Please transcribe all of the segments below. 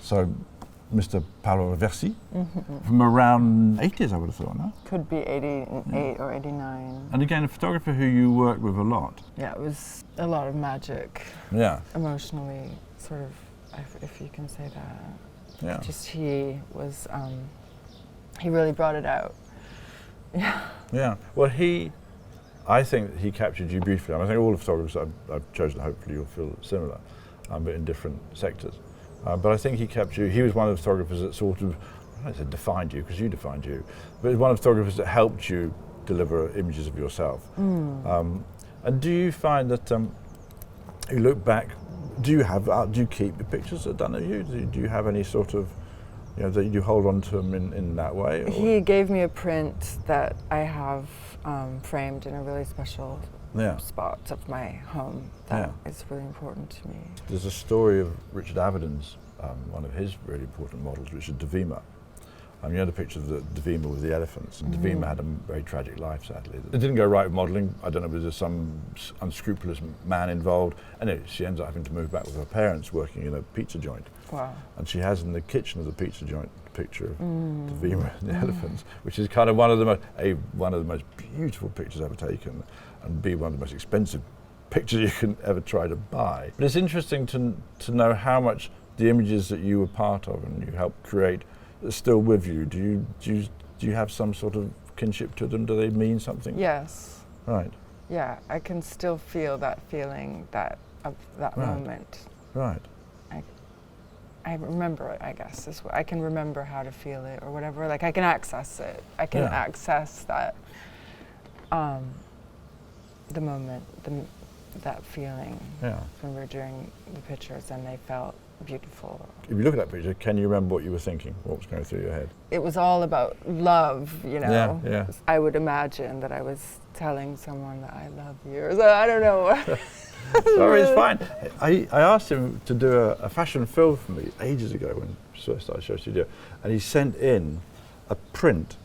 So, Mr. Paolo Roversi, from around 80s, I would have thought, no? Could be 88 or 89. And again, a photographer who you worked with a lot. Yeah, it was a lot of magic. Yeah. Emotionally, sort of, if you can say that. Yeah. Just he was, he really brought it out. Yeah. Yeah. Well, I think that he captured you beautifully. I think all the photographers I've chosen, hopefully you'll feel similar, but in different sectors. But I think he captured you. He was one of the photographers that sort of, I don't say defined you, because you defined you, but one of the photographers that helped you deliver images of yourself. And do you find that you look back, do you keep the pictures that are done of you? Do you have any sort of, that you hold on to them in that way? Or? He gave me a print that I have framed in a really special spot of my home that is really important to me. There's a story of Richard Avedon's, one of his really important models, Richard Devima. You know the picture of the Devima with the elephants, and Devima had a very tragic life, sadly. It didn't go right with modelling. I don't know if there's some unscrupulous man involved. Anyway, she ends up having to move back with her parents, working in a pizza joint. Wow. And she has in the kitchen of the pizza joint a picture of Devima and the elephants, which is kind of one of the most beautiful pictures ever taken, and be one of the most expensive pictures you can ever try to buy. But it's interesting to know how much the images that you were part of and you helped create are still with you. Do you have some sort of kinship to them? Do they mean something? Yes. Right. Yeah, I can still feel that feeling of that moment. Right. I remember it, I guess. I can remember how to feel it or whatever. Like I can access it. I can access that, the moment, that feeling when we were doing the pictures and they felt beautiful. If you look at that picture, can you remember what you were thinking? What was going through your head? It was all about love, Yeah, yeah. I would imagine that I was telling someone that I love you. Or so, I don't know. Sorry, it's fine. I asked him to do a fashion film for me ages ago when I first started SHOWstudio, and he sent in a print.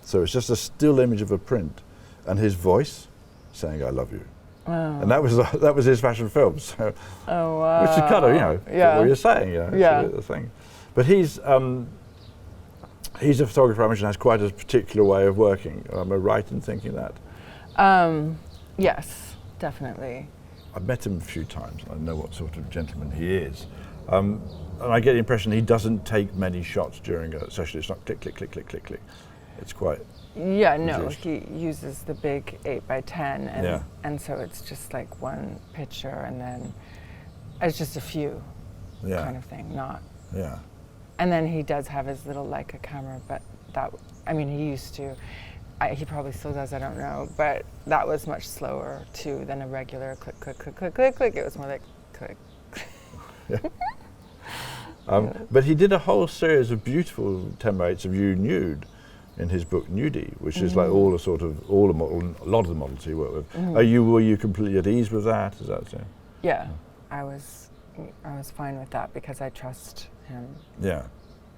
So it's just a still image of a print, and his voice saying "I love you," and that was his fashion film. So, which is kind of what you're saying, the thing. But he's a photographer, I mentioned, has quite a particular way of working. Am I right in thinking that? Yes, definitely. I've met him a few times. I know what sort of gentleman he is. And I get the impression he doesn't take many shots during a session. It's not click, click, click, click, click, click. It's quite... Yeah, no, he uses the big 8x10, and so it's just like one picture, and then it's just a few kind of thing, not... Yeah. And then he does have his little Leica camera, but he used to. He probably still does, I don't know, but that was much slower too than a regular click, click, click, click, click, click. It was more like click. But he did a whole series of beautiful 10x8s of you nude in his book Nudie, which is like a lot of the models he worked with. Were you completely at ease with that? Is that so? Yeah, I was fine with that because I trust him. Yeah.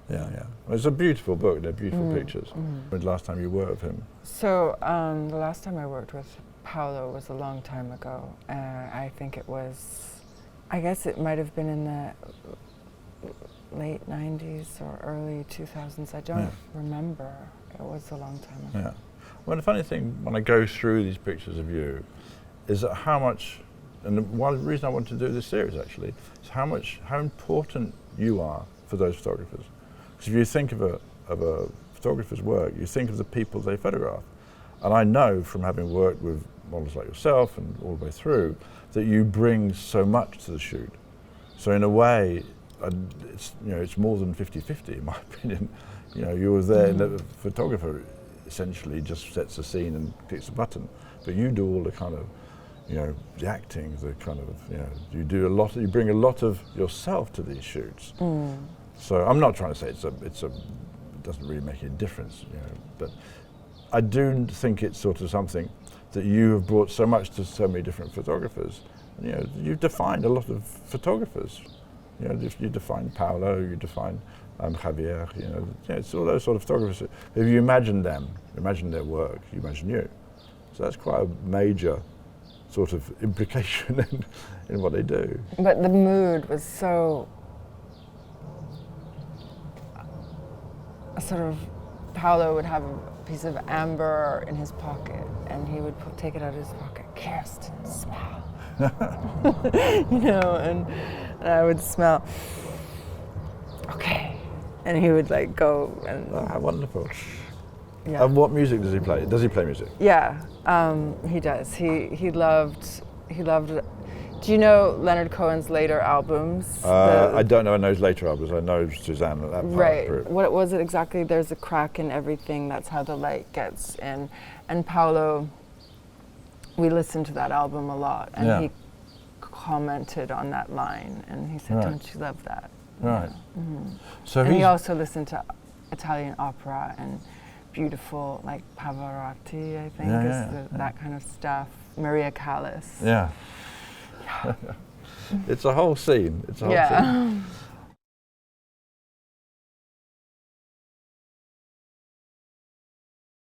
Well, it's a beautiful book. They're beautiful pictures. When was the last time you worked with him? So the last time I worked with Paolo was a long time ago. I think I guess it might have been in the late 90s or early 2000s. I don't remember. It was a long time ago. Yeah. Well, the funny thing when I go through these pictures of you is that how much, and one reason I wanted to do this series actually, is how important you are for those photographers. Because if you think of a photographer's work, you think of the people they photograph. And I know from having worked with models like yourself and all the way through, that you bring so much to the shoot. So in a way, it's more than 50-50 in my opinion. You were there, and the photographer essentially just sets the scene and clicks the button. But you do all the kind of, the acting, the kind of, you bring a lot of yourself to these shoots. So I'm not trying to say it doesn't really make any difference, but I do think it's sort of something that you have brought so much to so many different photographers. You've defined a lot of photographers. You define Paolo, you define Javier. It's all those sort of photographers. If you imagine them, imagine their work, you imagine you. So that's quite a major sort of implication in what they do. But the mood was so sort of, Paolo would have a piece of amber in his pocket, and he would take it out of his pocket. Kirsten, smell. You know, and I would smell. Okay, and he would like go and. Oh, how wonderful. Yeah. And what music does he play? Does he play music? Yeah, he does. He loved. Do you know Leonard Cohen's later albums? I don't know. I know his later albums. I know Suzanne at that part. Right. What was it exactly? There's a crack in everything. That's how the light gets in. And Paolo, we listened to that album a lot, and he commented on that line, and he said, "Don't you love that?" Right. Yeah. Mm-hmm. So and he also listened to Italian opera and beautiful, like Pavarotti, I think, that kind of stuff. Maria Callas. Yeah. It's a whole scene. It's a whole scene.